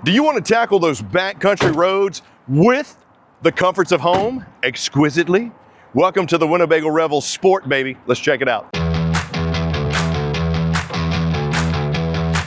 Do you want to tackle those backcountry roads with the comforts of home exquisitely? Welcome to the Winnebago Revel Sport, baby. Let's check it out.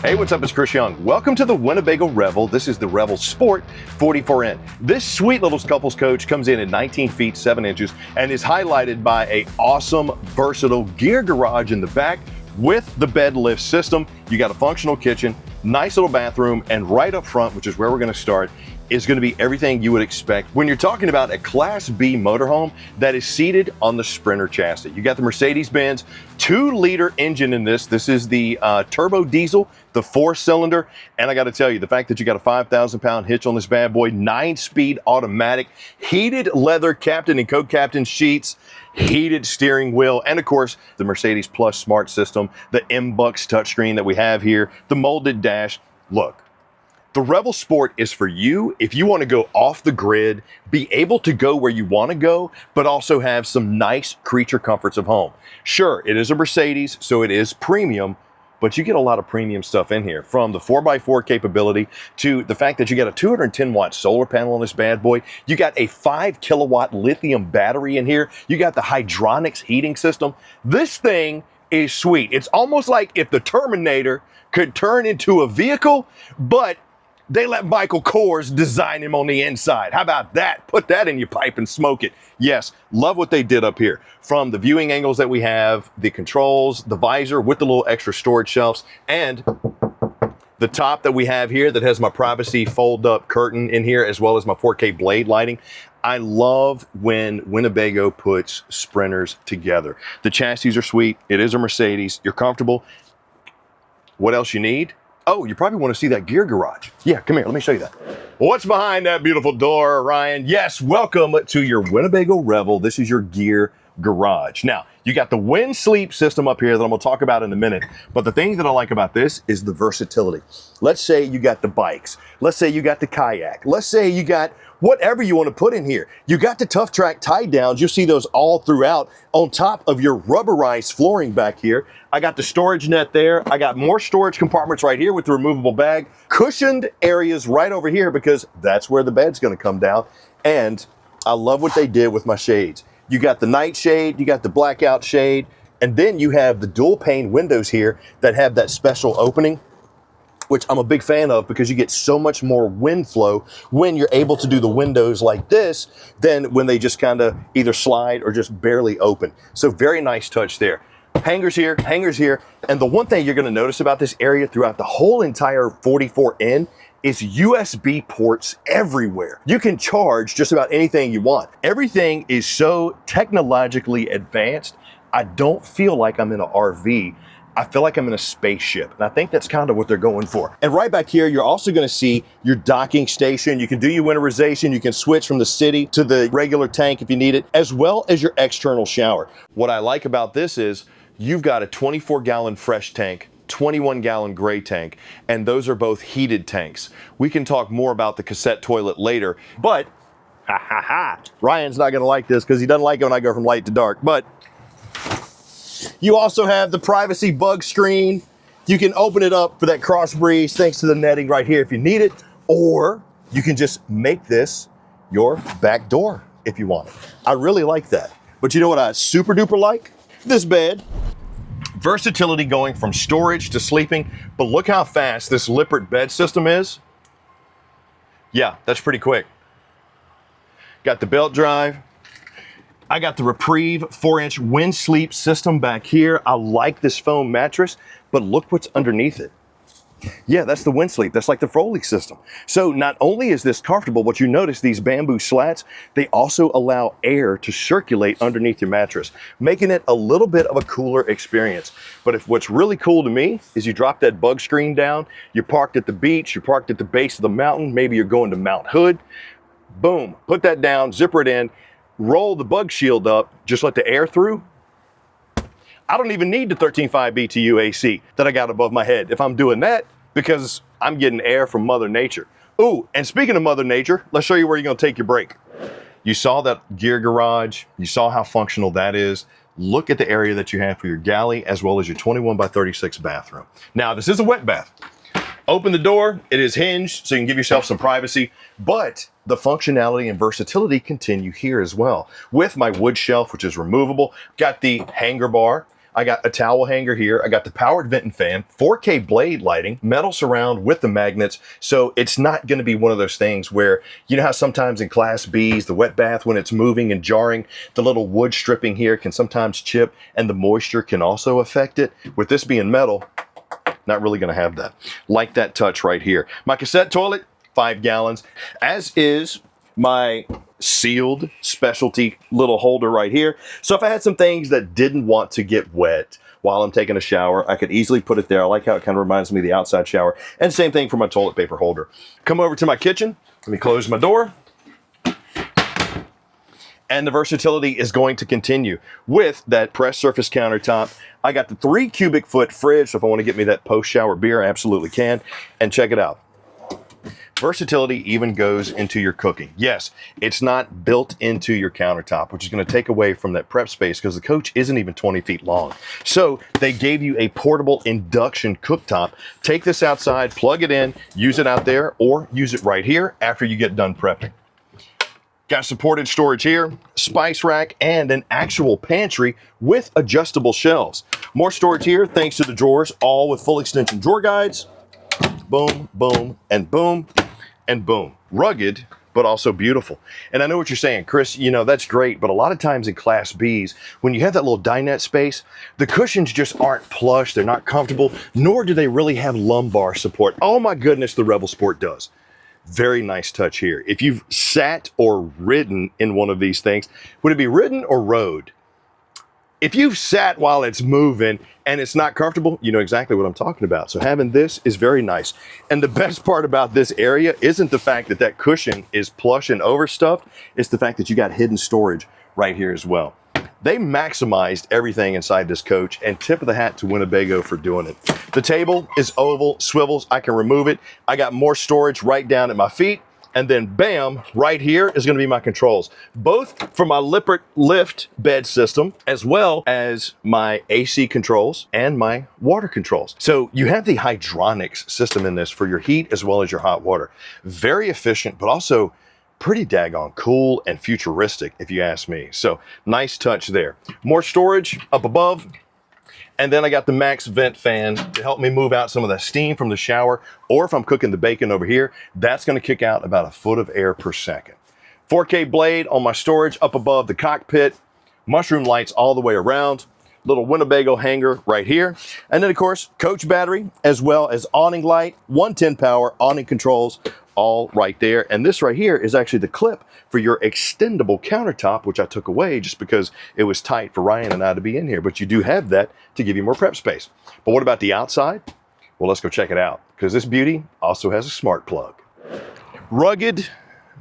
Hey, what's up? It's Chris Young. Welcome to the Winnebago Revel. This is the Revel Sport 44N. This sweet little couples coach comes in at 19 feet 7 inches and is highlighted by an awesome, versatile gear garage in the back with the bed lift system. You got a functional kitchen, nice little bathroom, and right up front, which is where we're going to start, is going to be everything you would expect when you're talking about a Class B motorhome that is seated on the Sprinter chassis. You got the Mercedes-Benz 2-liter engine in this. This is the turbo diesel, the 4-cylinder. And I got to tell you, the fact that you got a 5,000-pound hitch on this bad boy, 9-speed automatic, heated leather captain and co-captain seats, heated steering wheel, and of course, the Mercedes Plus Smart System, the M-Bucks touchscreen that we have here, the molded dash. Look, the Revel Sport is for you if you want to go off the grid, be able to go where you want to go, but also have some nice creature comforts of home. Sure, it is a Mercedes, so it is premium, but you get a lot of premium stuff in here, from the 4x4 capability to the fact that you got a 210-watt solar panel on this bad boy. You got a 5-kilowatt lithium battery in here. You got the hydronics heating system. This thing is sweet. It's almost like if the Terminator could turn into a vehicle, but they let Michael Kors design him on the inside. How about that? Put that in your pipe and smoke it. Yes, love what they did up here. From the viewing angles that we have, the controls, the visor with the little extra storage shelves, and the top that we have here that has my privacy fold-up curtain in here, as well as my 4K blade lighting. I love when Winnebago puts Sprinters together. The chassis are sweet. It is a Mercedes. You're comfortable. What else you need? Oh, you probably want to see that gear garage. Yeah, come here, let me show you that. What's behind that beautiful door, Ryan? Yes, welcome to your Winnebago Revel. This is your gear garage. Now, you got the wind sleep system up here that I'm gonna talk about in a minute, but the thing that I like about this is the versatility. Let's say you got the bikes. Let's say you got the kayak. Let's say you got whatever you want to put in here. You got the Tough Track tie downs. You'll see those all throughout on top of your rubberized flooring back here. I got the storage net there. I got more storage compartments right here with the removable bag. Cushioned areas right over here because that's where the bed's going to come down. And I love what they did with my shades. You got the night shade, you got the blackout shade, and then you have the dual pane windows here that have that special opening, which I'm a big fan of because you get so much more wind flow when you're able to do the windows like this than when they just kind of either slide or just barely open. So very nice touch there. Hangers here, and the one thing you're going to notice about this area throughout the whole entire 44N is USB ports everywhere. You can charge just about anything you want. Everything is so technologically advanced, I don't feel like I'm in an RV. I feel like I'm in a spaceship, and I think that's kind of what they're going for. And right back here, you're also gonna see your docking station. You can do your winterization. You can switch from the city to the regular tank if you need it, as well as your external shower. What I like about this is you've got a 24-gallon fresh tank, 21-gallon gray tank, and those are both heated tanks. We can talk more about the cassette toilet later, but Ryan's not gonna like this because he doesn't like it when I go from light to dark, but you also have the privacy bug screen. You can open it up for that cross breeze thanks to the netting right here if you need it, or you can just make this your back door if you want it. I really like that. But you know what I super duper like? This bed. Versatility going from storage to sleeping, but look how fast this Lippert bed system is. Yeah, that's pretty quick. Got the belt drive. I got the Reprieve 4-inch wind sleep system back here. I like this foam mattress, but look what's underneath it. Yeah, that's the wind sleep. That's like the Foley system. So not only is this comfortable, but you notice these bamboo slats, they also allow air to circulate underneath your mattress, making it a little bit of a cooler experience. But if what's really cool to me is you drop that bug screen down, you're parked at the beach, you're parked at the base of the mountain, maybe you're going to Mount Hood, boom, put that down, zipper it in, roll the bug shield up, just let the air through. I don't even need the 13.5 BTU AC that I got above my head if I'm doing that, because I'm getting air from Mother Nature. Ooh, and speaking of Mother Nature, let's show you where you're gonna take your break. You saw that gear garage, you saw how functional that is. Look at the area that you have for your galley as well as your 21 by 36 bathroom. Now, this is a wet bath. Open the door, it is hinged, so you can give yourself some privacy, but the functionality and versatility continue here as well. With my wood shelf, which is removable, got the hanger bar, I got a towel hanger here, I got the powered vent and fan, 4K blade lighting, metal surround with the magnets, so it's not gonna be one of those things where, you know how sometimes in Class Bs, the wet bath, when it's moving and jarring, the little wood stripping here can sometimes chip and the moisture can also affect it. With this being metal, not really gonna have that. Like that touch right here. My cassette toilet, 5 gallons, as is my sealed specialty little holder right here. So if I had some things that didn't want to get wet while I'm taking a shower, I could easily put it there. I like how it kind of reminds me of the outside shower. And same thing for my toilet paper holder. Come over to my kitchen. Let me close my door. And the versatility is going to continue with that pressed surface countertop. I got the 3 cubic foot fridge, so if I want to get me that post-shower beer, I absolutely can. And check it out. Versatility even goes into your cooking. Yes, it's not built into your countertop, which is going to take away from that prep space because the coach isn't even 20 feet long. So they gave you a portable induction cooktop. Take this outside, plug it in, use it out there, or use it right here after you get done prepping. Got supported storage here, spice rack, and an actual pantry with adjustable shelves. More storage here thanks to the drawers, all with full extension drawer guides. Boom, boom, and boom, and boom. Rugged, but also beautiful. And I know what you're saying, Chris, you know, that's great, but a lot of times in Class Bs, when you have that little dinette space, the cushions just aren't plush, they're not comfortable, nor do they really have lumbar support. Oh my goodness, the Revel Sport does. Very nice touch here. If you've sat or ridden in one of these things, would it be ridden or rode? If you've sat while it's moving and it's not comfortable, you know exactly what I'm talking about. So having this is very nice. And the best part about this area isn't the fact that that cushion is plush and overstuffed. It's the fact that you got hidden storage right here as well. They maximized everything inside this coach, and tip of the hat to Winnebago for doing it. The table is oval, swivels, I can remove it. I got more storage right down at my feet. And then bam, right here is gonna be my controls, both for my Lippert lift bed system, as well as my AC controls and my water controls. So you have the hydronics system in this for your heat as well as your hot water. Very efficient, but also pretty daggone cool and futuristic, if you ask me. So nice touch there. More storage up above. And then I got the max vent fan to help me move out some of the steam from the shower, or if I'm cooking the bacon over here, that's gonna kick out about 1 foot of air per second. 4K blade on my storage up above the cockpit, mushroom lights all the way around, little Winnebago hanger right here. And then of course, coach battery, as well as awning light, 110 power, awning controls, all right there. And this right here is actually the clip for your extendable countertop, which I took away just because it was tight for Ryan and I to be in here. But you do have that to give you more prep space. But what about the outside? Well, let's go check it out, because this beauty also has a SmartPlug. Rugged,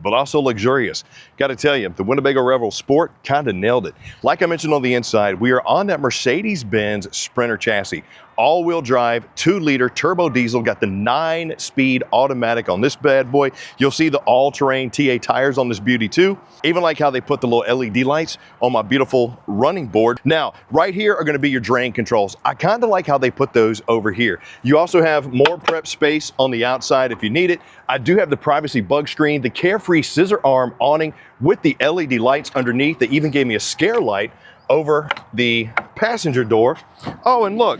but also luxurious. Got to tell you, the Winnebago Revel Sport kind of nailed it. Like I mentioned on the inside, we are on that Mercedes-Benz Sprinter chassis. All-wheel drive, 2-liter turbo diesel, got the 9-speed automatic on this bad boy. You'll see the all-terrain TA tires on this beauty too. Even like how they put the little LED lights on my beautiful running board. Now, right here are gonna be your drain controls. I kind of like how they put those over here. You also have more prep space on the outside if you need it. I do have the privacy bug screen, the Carefree scissor arm awning with the LED lights underneath. They even gave me a scare light over the passenger door. Oh, and look,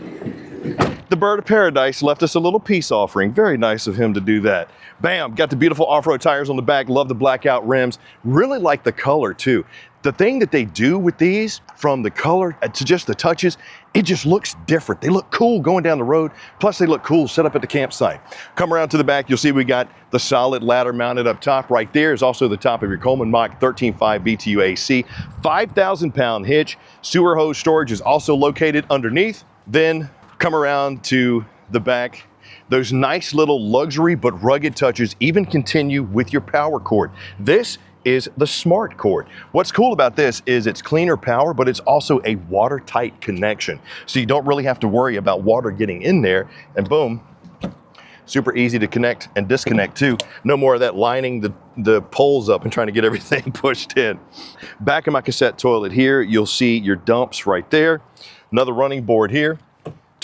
the bird of paradise left us a little peace offering. Very nice of him to do that. Bam, got the beautiful off-road tires on the back. Love the blackout rims. Really like the color too. The thing that they do with these, from the color to just the touches, it just looks different. They look cool going down the road, plus they look cool set up at the campsite. Come around to the back, you'll see we got the solid ladder mounted up top. Right there is also the top of your Coleman Mach 13.5 BTU AC, 5,000 pound hitch. Sewer hose storage is also located underneath. Then come around to the back. Those nice little luxury but rugged touches even continue with your power cord. This is the Smart Cord. What's cool about this is it's cleaner power, but it's also a watertight connection. So you don't really have to worry about water getting in there, and boom, super easy to connect and disconnect too. No more of that lining the poles up and trying to get everything pushed in. Back of my cassette toilet here, you'll see your dumps right there. Another running board here.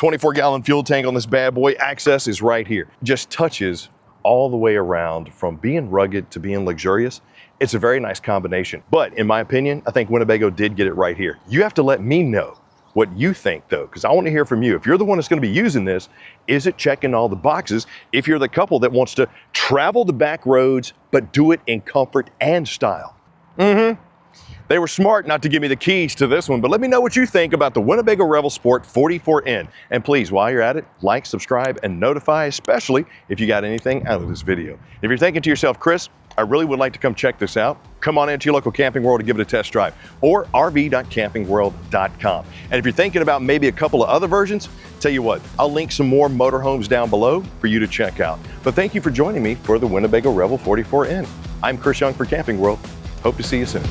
24-gallon fuel tank on this bad boy. Access is right here. Just touches all the way around from being rugged to being luxurious. It's a very nice combination. But in my opinion, I think Winnebago did get it right here. You have to let me know what you think though, because I want to hear from you. If you're the one that's going to be using this, is it checking all the boxes? If you're the couple that wants to travel the back roads, but do it in comfort and style. They were smart not to give me the keys to this one, but let me know what you think about the Winnebago Revel Sport 44N. And please, while you're at it, like, subscribe, and notify, especially if you got anything out of this video. If you're thinking to yourself, Chris, I really would like to come check this out, come on into your local Camping World and give it a test drive, or rv.campingworld.com. And if you're thinking about maybe a couple of other versions, tell you what, I'll link some more motorhomes down below for you to check out. But thank you for joining me for the Winnebago Revel 44N. I'm Chris Young for Camping World. Hope to see you soon.